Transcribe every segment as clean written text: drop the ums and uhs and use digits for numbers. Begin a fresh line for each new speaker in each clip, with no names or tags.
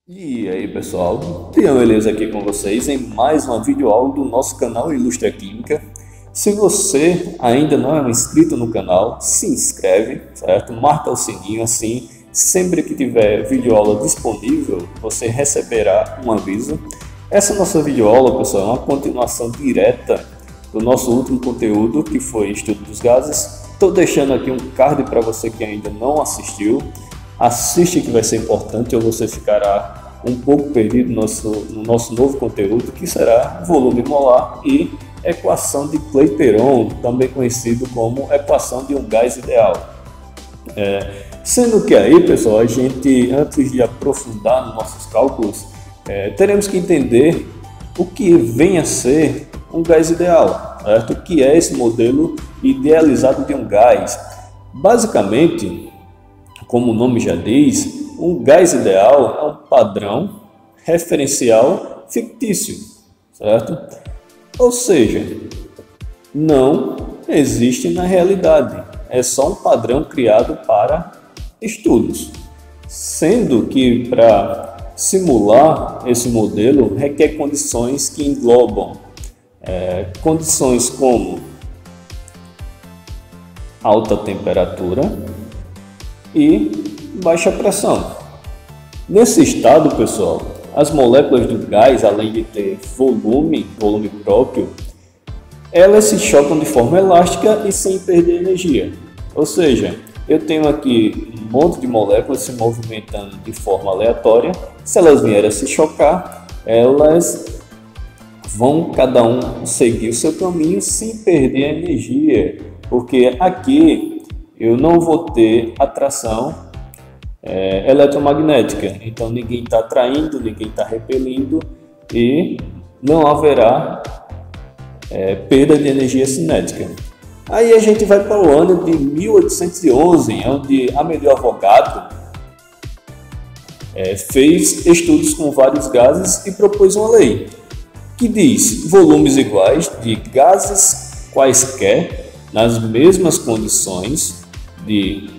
E aí pessoal, Tião Beleza aqui com vocês em mais uma videoaula do nosso canal Ilustra Química. Se você ainda não é um inscrito no canal, se inscreve, certo? Marca o sininho assim, sempre que tiver videoaula disponível, você receberá um aviso. Essa nossa videoaula, pessoal, é uma continuação direta do nosso último conteúdo, que foi Estudo dos Gases. Estou deixando aqui um card para você que ainda não assistiu. Assiste que vai ser importante ou você ficará um pouco perdido no nosso novo conteúdo, que será volume molar e equação de Clapeyron, também conhecido como equação de um gás ideal. Sendo que aí, pessoal, a gente, antes de aprofundar nos nossos cálculos, teremos que entender o que vem a ser um gás ideal, certo? O que é esse modelo idealizado de um gás? Basicamente, como o nome já diz, um gás ideal é um padrão referencial fictício, certo? Ou seja, não existe na realidade, é só um padrão criado para estudos, sendo que para simular esse modelo requer condições que englobam condições como alta temperatura e baixa pressão. Nesse estado, pessoal, as moléculas do gás, além de ter volume próprio, elas se chocam de forma elástica e sem perder energia. Ou seja, eu tenho aqui um monte de moléculas se movimentando de forma aleatória. Se elas vierem a se chocar, elas vão cada um seguir o seu caminho sem perder a energia, porque aqui eu não vou ter atração eletromagnética, então ninguém está atraindo, ninguém está repelindo e não haverá perda de energia cinética. Aí a gente vai para o ano de 1811, onde Amélie Avogadro fez estudos com vários gases e propôs uma lei que diz volumes iguais de gases quaisquer nas mesmas condições de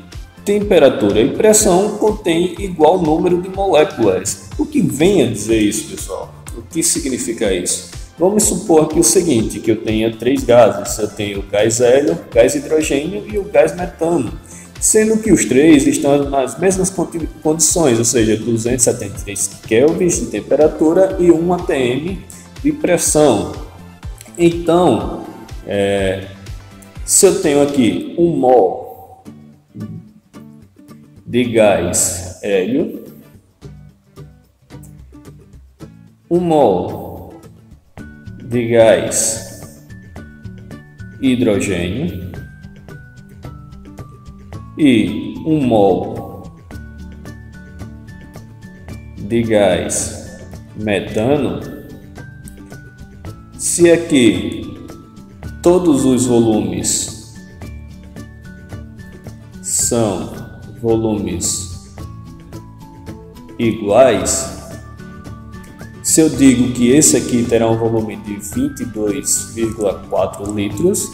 temperatura e pressão contém igual número de moléculas. O que vem a dizer isso, pessoal? O que significa isso? Vamos supor aqui o seguinte, que eu tenha três gases. Eu tenho o gás hélio, o gás hidrogênio e o gás metano, sendo que os três estão nas mesmas condições, ou seja, 273 kelvins de temperatura e 1 atm de pressão. Então, se eu tenho aqui 1 mol de gás hélio, 1 mol de gás hidrogênio e 1 mol de gás metano, se aqui todos os volumes são volumes iguais, se eu digo que esse aqui terá um volume de 22,4 litros,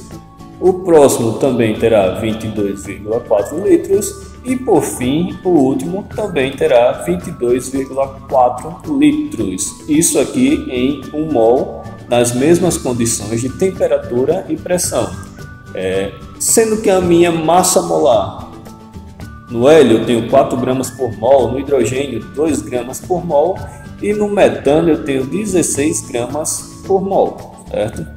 o próximo também terá 22,4 litros e por fim o último também terá 22,4 litros. Isso aqui em 1 mol nas mesmas condições de temperatura e pressão, sendo que a minha massa molar no hélio eu tenho 4 gramas por mol, no hidrogênio 2 gramas por mol e no metano eu tenho 16 gramas por mol, certo?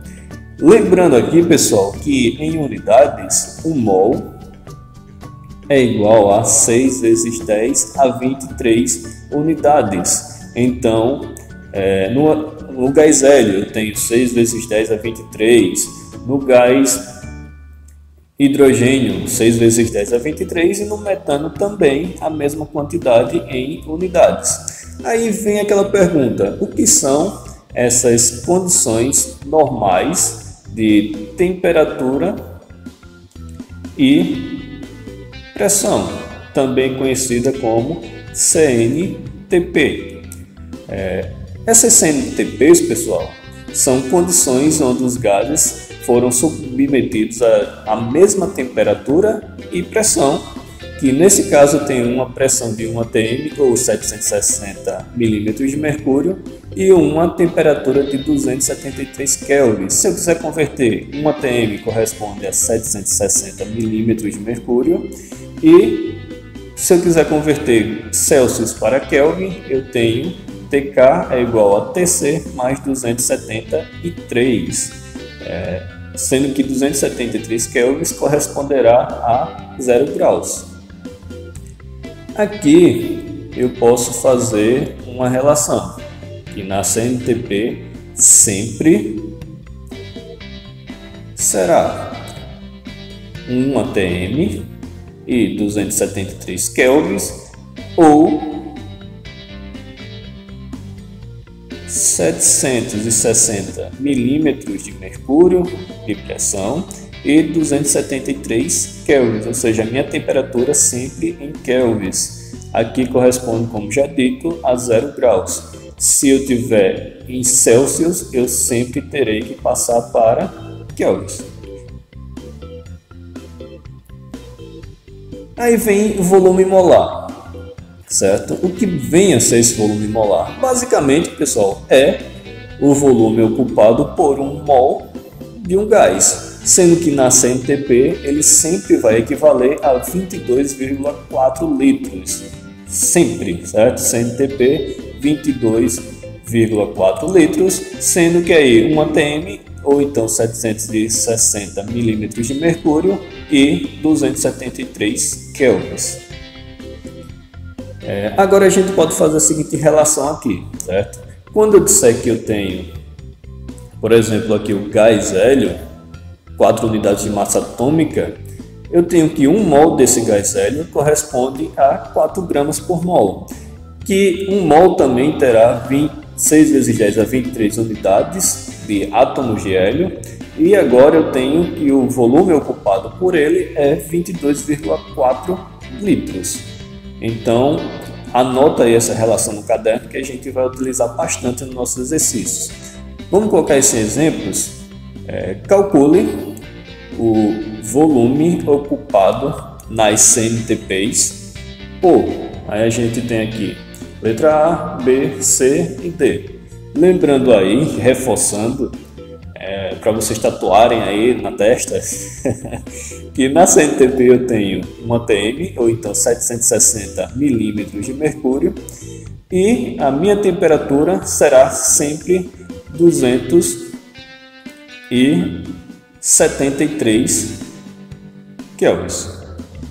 Lembrando aqui, pessoal, que em unidades 1 mol é igual a 6 vezes 10 a 23 unidades. Então, no gás hélio eu tenho 6 vezes 10 a 23, no gás hidrogênio 6 vezes 10 a 23 e no metano também a mesma quantidade em unidades. Aí vem aquela pergunta, o que são essas condições normais de temperatura e pressão, também conhecida como CNTP? Essas CNTPs, pessoal, são condições onde os gases foram submetidos à mesma temperatura e pressão que nesse caso eu tenho uma pressão de 1 atm ou 760 milímetros de mercúrio e uma temperatura de 273 Kelvin. Se eu quiser converter 1 atm corresponde a 760 milímetros de mercúrio e se eu quiser converter Celsius para Kelvin, eu tenho TK é igual a TC mais 273, sendo que 273 kelvins corresponderá a 0 graus. Aqui eu posso fazer uma relação, que na CNTP sempre será 1 atm e 273 kelvins ou 760 milímetros de mercúrio de pressão e 273 kelvins, ou seja, a minha temperatura sempre em kelvins. Aqui corresponde, como já dito, a 0 graus. Se eu tiver em Celsius, eu sempre terei que passar para kelvins. Aí vem o volume molar. Certo? O que vem a ser esse volume molar? Basicamente, pessoal, é o volume ocupado por um mol de um gás, sendo que na CNTP ele sempre vai equivaler a 22,4 litros. Sempre, certo? CNTP 22,4 litros, sendo que aí 1 atm ou então 760 milímetros de mercúrio e 273 kelvins. Agora a gente pode fazer a seguinte relação aqui, certo? Quando eu disser que eu tenho, por exemplo, aqui o gás hélio, 4 unidades de massa atômica, eu tenho que 1 mol desse gás hélio corresponde a 4 gramas por mol, que 1 mol também terá 6 vezes 10 a 23 unidades de átomos de hélio, e agora eu tenho que o volume ocupado por ele é 22,4 litros. Então, anota aí essa relação no caderno que a gente vai utilizar bastante nos nossos exercícios. Vamos colocar esses exemplos. Calcule o volume ocupado nas CNTPs por. Aí a gente tem aqui letra A, B, C e D. Lembrando aí, reforçando, para vocês tatuarem aí na testa, que na CNTP eu tenho 1 atm, ou então 760 milímetros de mercúrio, e a minha temperatura será sempre 273 kelvins.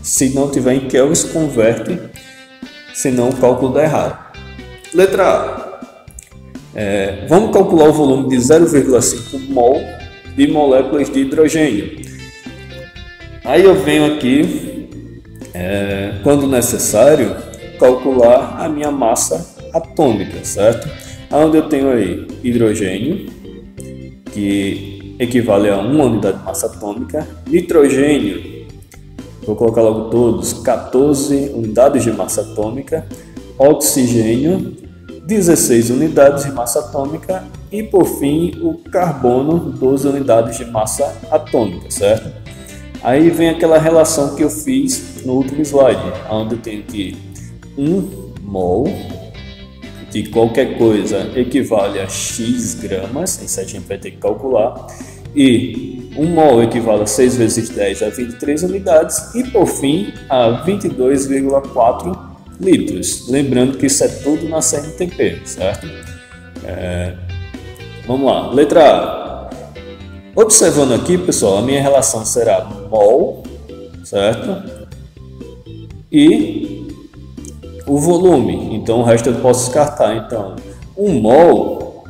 Se não tiver em kelvins, converte, senão o cálculo dá errado. Letra A. Vamos calcular o volume de 0,5 mol de moléculas de hidrogênio. Aí eu venho aqui, quando necessário, calcular a minha massa atômica, certo? Onde eu tenho aí hidrogênio, que equivale a 1 unidade de massa atômica, nitrogênio, vou colocar logo todos, 14 unidades de massa atômica, oxigênio, 16 unidades de massa atômica e, por fim, o carbono, 12 unidades de massa atômica, certo? Aí vem aquela relação que eu fiz no último slide, onde eu tenho que 1 mol de qualquer coisa equivale a x gramas, isso a gente vai ter que calcular, e 1 mol equivale a 6 vezes 10 a 23 unidades e, por fim, a 22,4 litros. Lembrando que isso é tudo na CNTP, certo? Vamos lá, letra A. Observando aqui, pessoal, a minha relação será mol, certo? E o volume, então o resto eu posso descartar. Então, 1 mol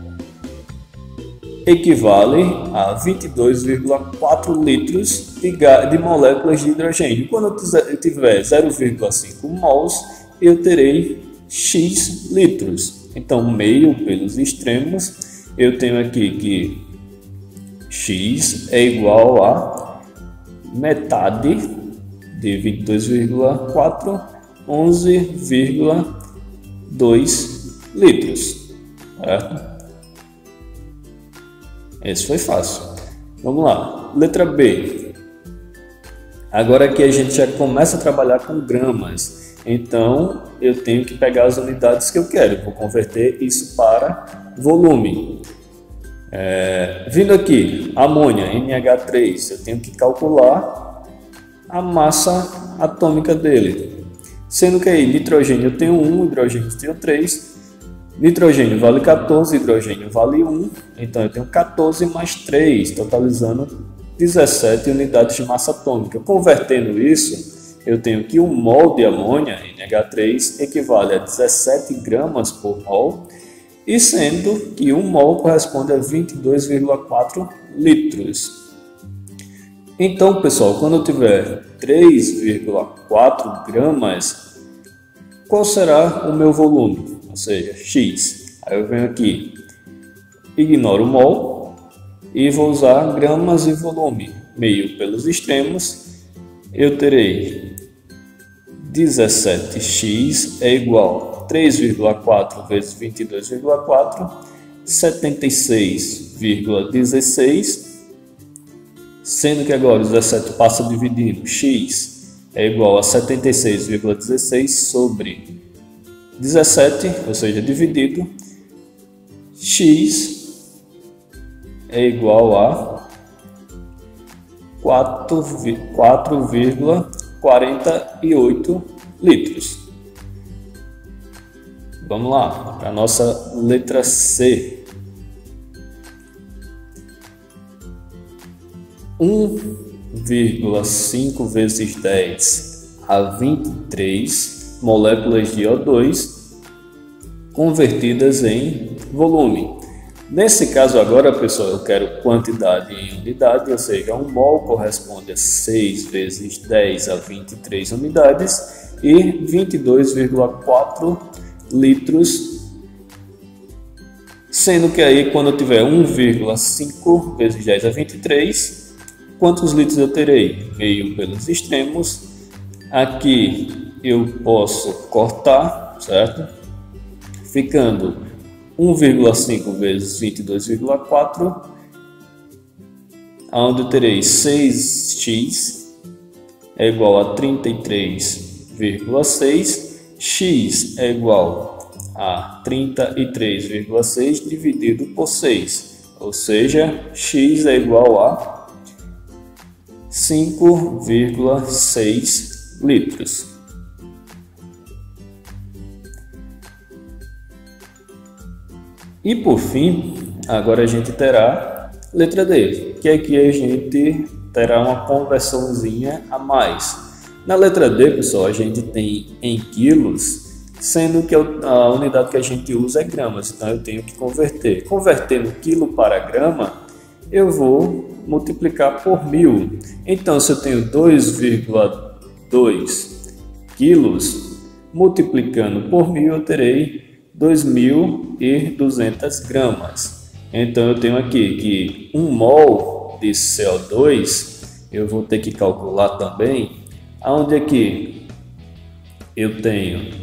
equivale a 22,4 litros de moléculas de hidrogênio. Quando eu tiver 0,5 mols, eu terei x litros. Então, meio pelos extremos, eu tenho aqui que x é igual a metade de 22,4, 11,2 litros. Certo? Esse foi fácil. Vamos lá. Letra B. Agora aqui a gente já começa a trabalhar com gramas, então eu tenho que pegar as unidades que eu quero, vou converter isso para volume. Vindo aqui, amônia, NH3, eu tenho que calcular a massa atômica dele. Sendo que aí nitrogênio eu tenho 1, hidrogênio eu tenho 3, nitrogênio vale 14, hidrogênio vale 1, então eu tenho 14 mais 3, totalizando 17 unidades de massa atômica. Convertendo isso, eu tenho que 1 mol de amônia, NH3, equivale a 17 gramas por mol, e sendo que 1 mol corresponde a 22,4 litros. Então, pessoal, quando eu tiver 3,4 gramas, qual será o meu volume? Ou seja, X. Aí eu venho aqui, ignoro o mol e vou usar gramas e volume. Meio pelos extremos, eu terei 17x é igual a 3,4 vezes 22,4, 76,16, sendo que agora o 17 passa dividindo, x é igual a 76,16 sobre 17, ou seja, dividido, x é igual a 4,48 litros. Vamos lá, para a nossa letra C. 1,5 vezes 10 a 23 moléculas de O2 convertidas em volume. Nesse caso agora, pessoal, eu quero quantidade em unidade, ou seja, 1 mol corresponde a 6 vezes 10 a 23 unidades e 22,4 litros, sendo que aí quando eu tiver 1,5 vezes 10 a 23, quantos litros eu terei? Meio pelos extremos, aqui eu posso cortar, certo? Ficando 1,5 vezes 22,4, onde eu terei 6x é igual a 33,6, x é igual a 33,6 dividido por 6, ou seja, x é igual a 5,6 litros. E por fim, agora a gente terá letra D, que aqui a gente terá uma conversãozinha a mais. Na letra D, pessoal, a gente tem em quilos, sendo que a unidade que a gente usa é gramas, então eu tenho que converter. Convertendo quilo para grama, eu vou multiplicar por 1000. Então, se eu tenho 2,2 quilos, multiplicando por 1000, eu terei 2.200 gramas. Então eu tenho aqui que 1 mol de CO2, eu vou ter que calcular também, aonde aqui eu tenho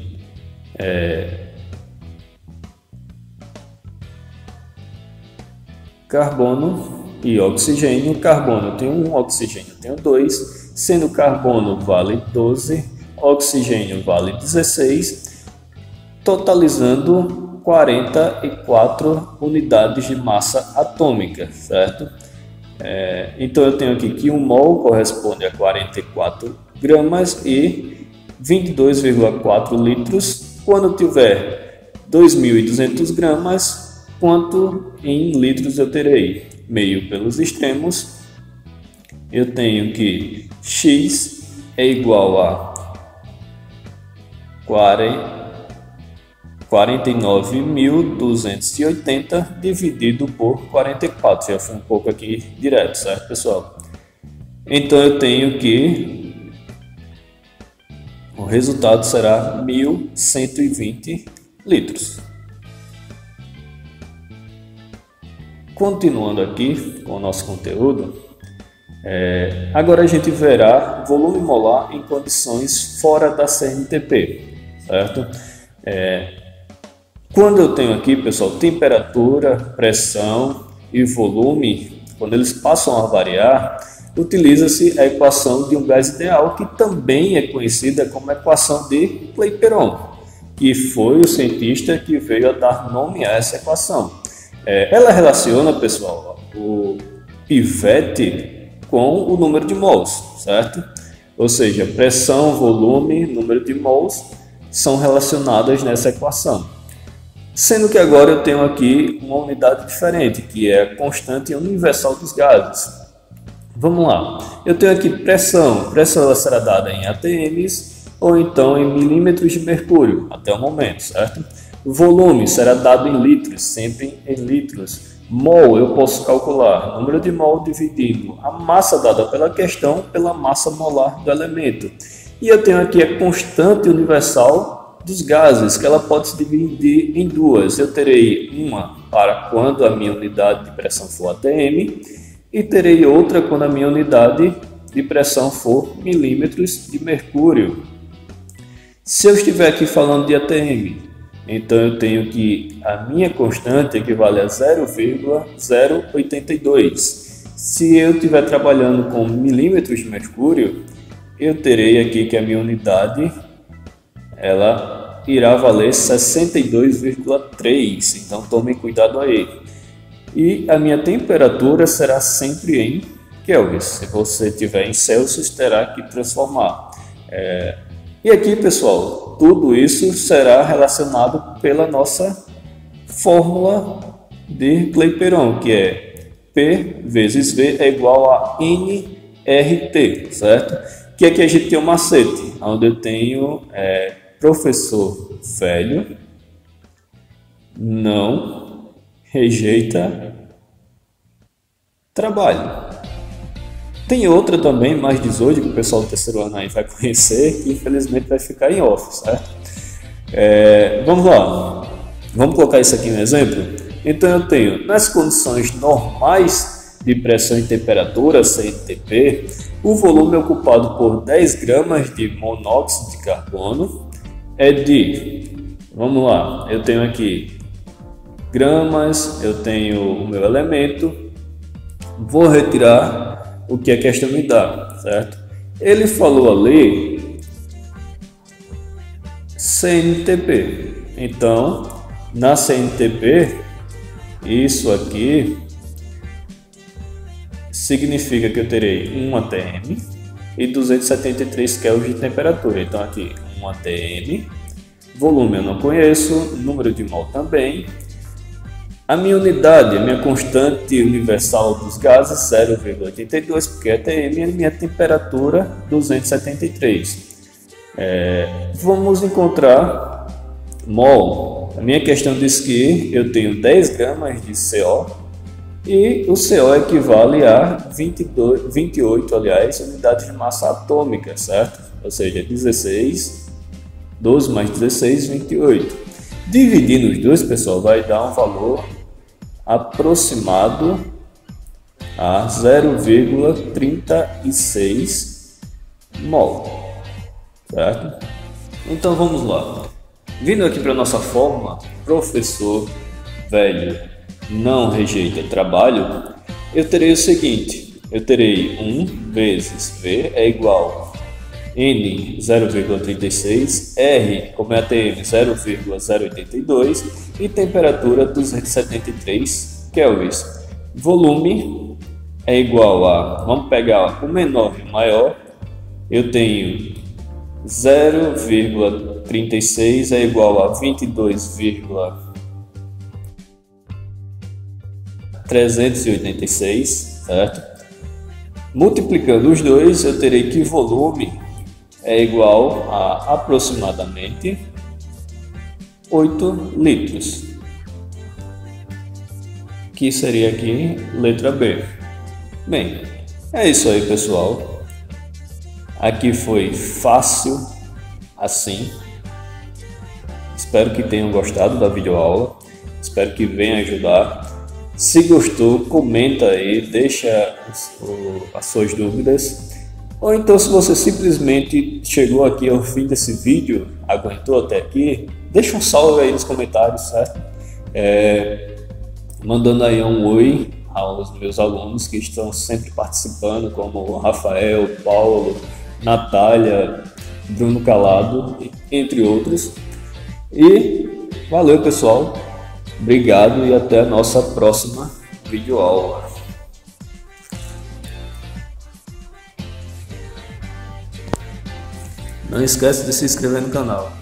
carbono e oxigênio. Carbono eu tenho 1, oxigênio eu tenho 2, sendo carbono vale 12, oxigênio vale 16, totalizando 44 unidades de massa atômica, certo? Então eu tenho aqui que 1 mol corresponde a 44 gramas e 22,4 litros. Quando tiver 2.200 gramas, quanto em litros eu terei? Meio pelos extremos, eu tenho que x é igual a 49.280 dividido por 44. Já foi um pouco aqui direto, certo, pessoal? Então eu tenho que o resultado será 1.120 litros. Continuando aqui com o nosso conteúdo, agora a gente verá volume molar em condições fora da CNTP, certo? Quando eu tenho aqui, pessoal, temperatura, pressão e volume, quando eles passam a variar, utiliza-se a equação de um gás ideal, que também é conhecida como equação de Clapeyron, que foi o cientista que veio a dar nome a essa equação. Ela relaciona, pessoal, o pivete com o número de mols, certo? Ou seja, pressão, volume, número de mols são relacionadas nessa equação. Sendo que agora eu tenho aqui uma unidade diferente, que é a constante universal dos gases. Vamos lá, eu tenho aqui pressão. Pressão ela será dada em atms ou então em milímetros de mercúrio, até o momento, certo? O volume será dado em litros, sempre em litros. Mol eu posso calcular número de mol dividindo a massa dada pela questão pela massa molar do elemento. E eu tenho aqui a constante universal dos gases, que ela pode se dividir em duas. Eu terei uma para quando a minha unidade de pressão for atm e terei outra quando a minha unidade de pressão for milímetros de mercúrio. Se eu estiver aqui falando de atm, então eu tenho que a minha constante equivale a 0,082. Se eu estiver trabalhando com milímetros de mercúrio, eu terei aqui que a minha unidade ela irá valer 62,3. Então tomem cuidado aí. E a minha temperatura será sempre em kelvins. Se você estiver em Celsius, terá que transformar. E aqui, pessoal, tudo isso será relacionado pela nossa fórmula de Clapeyron, que é P vezes V é igual a nRT, certo? Que aqui a gente tem um macete, onde eu tenho professor velho não rejeita trabalho. Tem outra também, mais 18, que o pessoal do terceiro ano aí vai conhecer, que infelizmente vai ficar em off, certo? Vamos lá, vamos colocar isso aqui no exemplo. Então eu tenho, nas condições normais de pressão e temperatura, CNTP, o volume ocupado por 10 gramas de monóxido de carbono é de, vamos lá, eu tenho aqui gramas, eu tenho o meu elemento, vou retirar o que a questão me dá, certo? Ele falou ali CNTP. Então, na CNTP, isso aqui significa que eu terei 1 atm e 273 kelvin de temperatura. Então aqui 1 atm, volume eu não conheço, número de mol também. A minha unidade, a minha constante universal dos gases, 0,82, porque é atm, e a minha temperatura, 273. Vamos encontrar mol. A minha questão diz que eu tenho 10 gramas de CO e o CO equivale a 28 unidades de massa atômica, certo? Ou seja, 16, 12 mais 16, 28. Dividindo os dois, pessoal, vai dar um valor aproximado a 0,36 mol, certo? Então vamos lá. Vindo aqui para a nossa fórmula, professor velho não rejeita trabalho, eu terei o seguinte, eu terei 1 vezes V é igual N 0,36, R como é ATM 0,082 e temperatura 273 kelvins. Volume é igual a, vamos pegar o menor e o maior, eu tenho 0,36 é igual a 22,386, certo? Multiplicando os dois, eu terei que volume é igual a aproximadamente 8 litros, que seria aqui letra B. Bem, é isso aí, pessoal. Aqui foi fácil assim. Espero que tenham gostado da videoaula. Espero que venha ajudar. Se gostou, comenta aí, deixa as suas dúvidas. Ou então, se você simplesmente chegou aqui ao fim desse vídeo, aguentou até aqui, deixa um salve aí nos comentários, certo? Mandando aí um oi aos meus alunos que estão sempre participando, como Rafael, Paulo, Natália, Bruno Calado, entre outros. E valeu, pessoal. Obrigado e até a nossa próxima videoaula. Não esquece de se inscrever no canal.